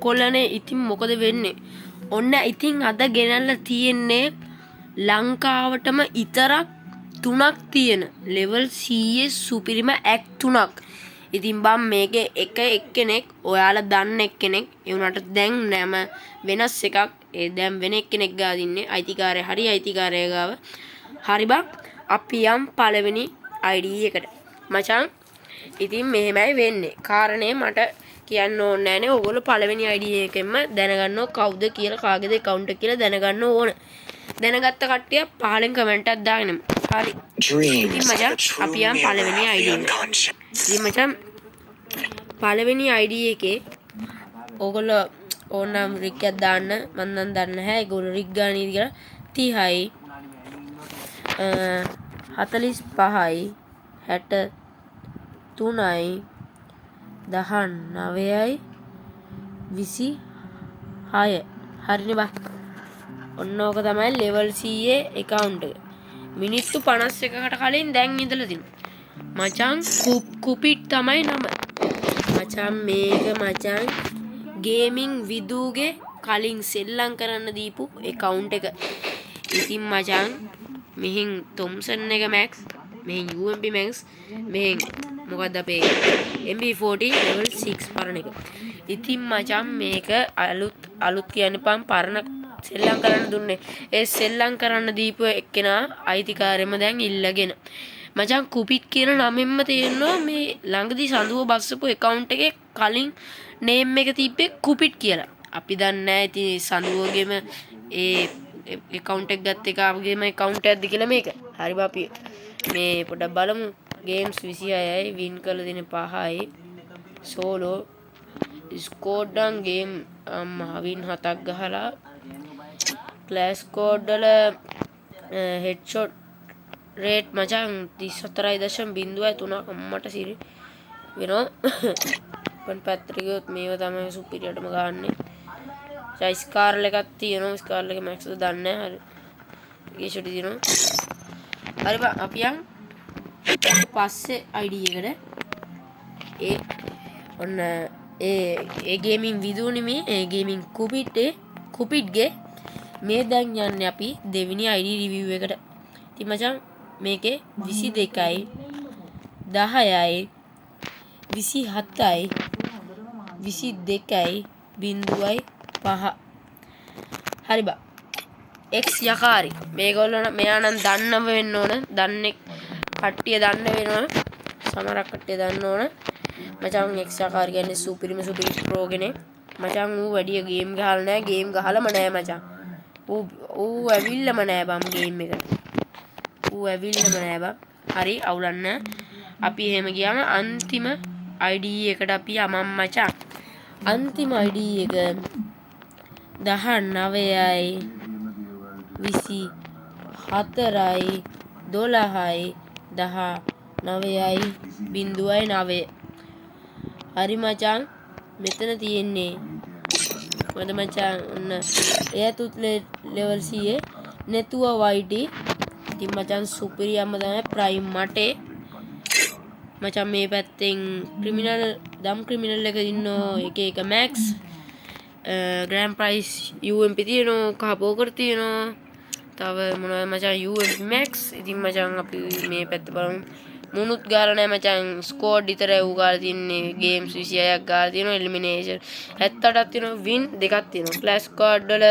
කොල්ලනේ ඉතින් මොකද වෙන්නේ ඔන්න ඉතින් අද ගෙනල්ලා තියෙන්නේ ලංකාවටම ඉතරක් 3ක් තියෙන level CS සුපිරිම ඇක් 3ක් ඉතින් බම් මේකේ එක එක්කෙනෙක් ඔයාලා දන්න එක්කෙනෙක් ඒ උනාට දැන් නෑම වෙනස් එකක් ඒ දැන් වෙන එක්කෙනෙක් ගාව ඉන්නේ අයිතිකාරය හරි අයිතිකාරය ගාව හරි බං අපි යම් පළවෙනි ID එකට මචං ඉතින් මෙහෙමයි වෙන්නේ කාරණේ මට කියන්න ඕනේ නෑනේ ඕගොල්ලෝ පළවෙනි ID එකෙන්ම දැනගන්නව කවුද කියලා කාගේද account එක කියලා දැනගන්න ඕන දැනගත්ත කට්ටිය පහලෙන් කමෙන්ට් එකක් දාගෙන හරි ඉතින් මචං අපි යම් පළවෙනි ID එකට ඉතින් මචං පළවෙනි ID එකේ ඕගොල්ලෝ ඕනම් රික් එකක් දාන්න මම නම් දන්නේ නැහැ ඒගොල්ලෝ රික් ගාන ඉදි කියලා 30යි 45යි 63යි 19යි 26යි හරිනේ බා ඔන්න ඕක තමයි level CA account එක මිනිත්තු 51කට කලින් දැන් ඉඳලා තිනවා මචං කුපිට් තමයි නම මචං මේක මචං ගේමින් විදුගේ කලින් සෙල්ලම් කරන්න දීපු account එක ඉතින් මචං මෙහින් තොම්සන් එක max මෙහින් UMP max මෙහින් මොකක්ද අපේ MB40 level 6 පරණ එක ඉතින් මචං මේක අලුත් කියන්නේ පම් පරණ සෙල්ලම් කරන්න දුන්නේ ඒ සෙල්ලම් කරන්න දීපු එක්කෙනා අයිතිකාරයම දැන් ඉල්ලගෙන මචං කුපිට් කියන නමෙන්ම තියෙනවා මේ ළඟදී සඳුව බස්සපු account එකේ කලින් name එක තිබ්බේ කුපිට් කියලා අපි දන්නේ නැහැ ඉතින් සඳුවගේම ඒ account එක ගත්ත එකාගේම account එකක්ද කියලා මේක හරි බා අපි මේ පොඩ්ඩක් බලමු games 26යි win කරලා දෙන 5යි solo squad නම් game win 7ක් ගහලා clash squad වල headshot rate මචං 34.03 අම්මට සිරි වෙනවා පන් පැත්‍රිකයොත් මේව තමයි සුපිරියටම ගන්නේ ස්කාරල් එකක් තියෙනවා ස්කාරල් එක මැක්ස් දන්නේ නැහැ හරි ඒෂටි තියෙනවා හරි බා අපි යන් පස්සේ ID එකට ඒ ඔන්න ඒ ගේමින් විදුනේ මේ ඒ ගේමින් කුපිට්ගේ මේ දැන් යන්නේ අපි දෙවෙනි ID review එකට ඉතින් මචං මේකේ 22යි 10යි 27යි 22යි 0යි 5 හරි බා X යකාරි මේගොල්ලෝ මෙයා නම් දන්නව වෙන්න ඕන දන්නේ කට්ටිය දන්න වෙනවා සමහරක් කට්ටිය දන්න ඕන මචං X යකාරි කියන්නේ සුපිරිම ප්‍රෝ කෙනෙක් මචං ඌ වැඩි ගේම් ගහලා නැහැ ගේම් ගහලම නැහැ මචං ඌ ඇවිල්ලම නැහැ බම් ගේම් එකට ඌ ඇවිල්ලම නැහැ බම් හරි අවුලන්න අපි එහෙම ගියාම අන්තිම ID එකට අපි යමම් මචං අන්තිම ID එක 19යි 24යි 12යි 19යි 0.9 හරි මචං මෙතන තියෙන්නේ මොකද මචං ඔන්න එයතුත් level CA නැතුව YT ඉතින් මචං සුපිරියම්ම තමයි ප්‍රයිම් මටේ මචං මේ පැත්තෙන් ක්‍රිමිනල් එක ඉන්නෝ එක max grand prize UMP තියෙනවා කහ පෝකර් තියෙනවා තව මොනවද මචං UMP max ඉතින් මචං අපි මේ පැත්ත බලමු මුනුත් ගාලා නැහැ මචං ස්කෝඩ් විතරයි ඌ ගාලා තින්නේ ගේම්ස් 26ක් ගාලා තියෙනවා එලිමිනේෂන් 78ක් තියෙනවා වින් දෙකක් තියෙනවා ක්ලෑෂ් ස්කෝඩ් වල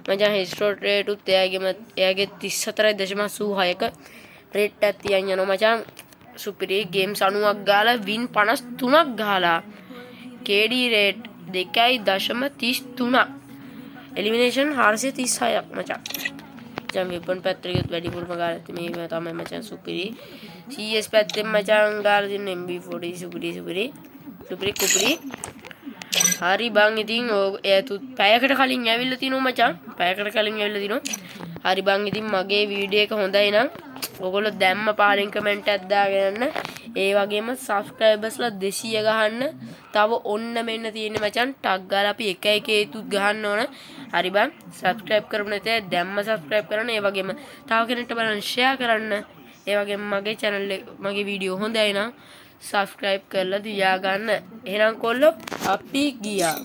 මචං හෙඩ්ෂොට් රේට් උත් එයාගේ 34.86ක රේට් එකක් තියන් යනවා මචං සුපිරි ගේම්ස් 90ක් ගාලා වින් 53ක් ගහලා KD රේට් 2.33 එලිමිනේෂන් 436ක් මචං මචං වෙපන් පැත්‍රයත් වැඩිපුරම ගාලා තියෙන මේ තමයි මචං සුපිරි CS පැත්තෙන් මචං ගාලා තියෙන MB40 සුපිරි කුපිරි හරි බං ඉතින් එයාතුත් පැයකට කලින් ඇවිල්ලා තිනෝ මචං පැයකට කලින් ඇවිල්ලා තිනෝ හරි බං ඉතින් මගේ වීඩියෝ එක හොඳයි නම් ඔයගොල්ලෝ දැම්ම පහලින් කමෙන්ට් එකක් දාගෙන යන්න ඒ වගේම සබ්ස්ක්‍රයිබර්ස්ලා 200 ගහන්න තව ඔන්න මෙන්න තියෙන්නේ මචං ටග් ගාලා අපි 1 තුත් ගහන්න ඕන හරි බං සබ්ස්ක්‍රයිබ් කරමු නැතේ දැම්ම සබ්ස්ක්‍රයිබ් කරන්න ඒ වගේම තව කෙනෙක්ට බලන්න ෂෙයා කරන්න ඒ වගේම මගේ channel එක මගේ වීඩියෝ හොඳයි නම් සබ්ස්ක්‍රයිබ් කරලා තියා ගන්න එහෙනම් කොල්ලෝ අපි ගියා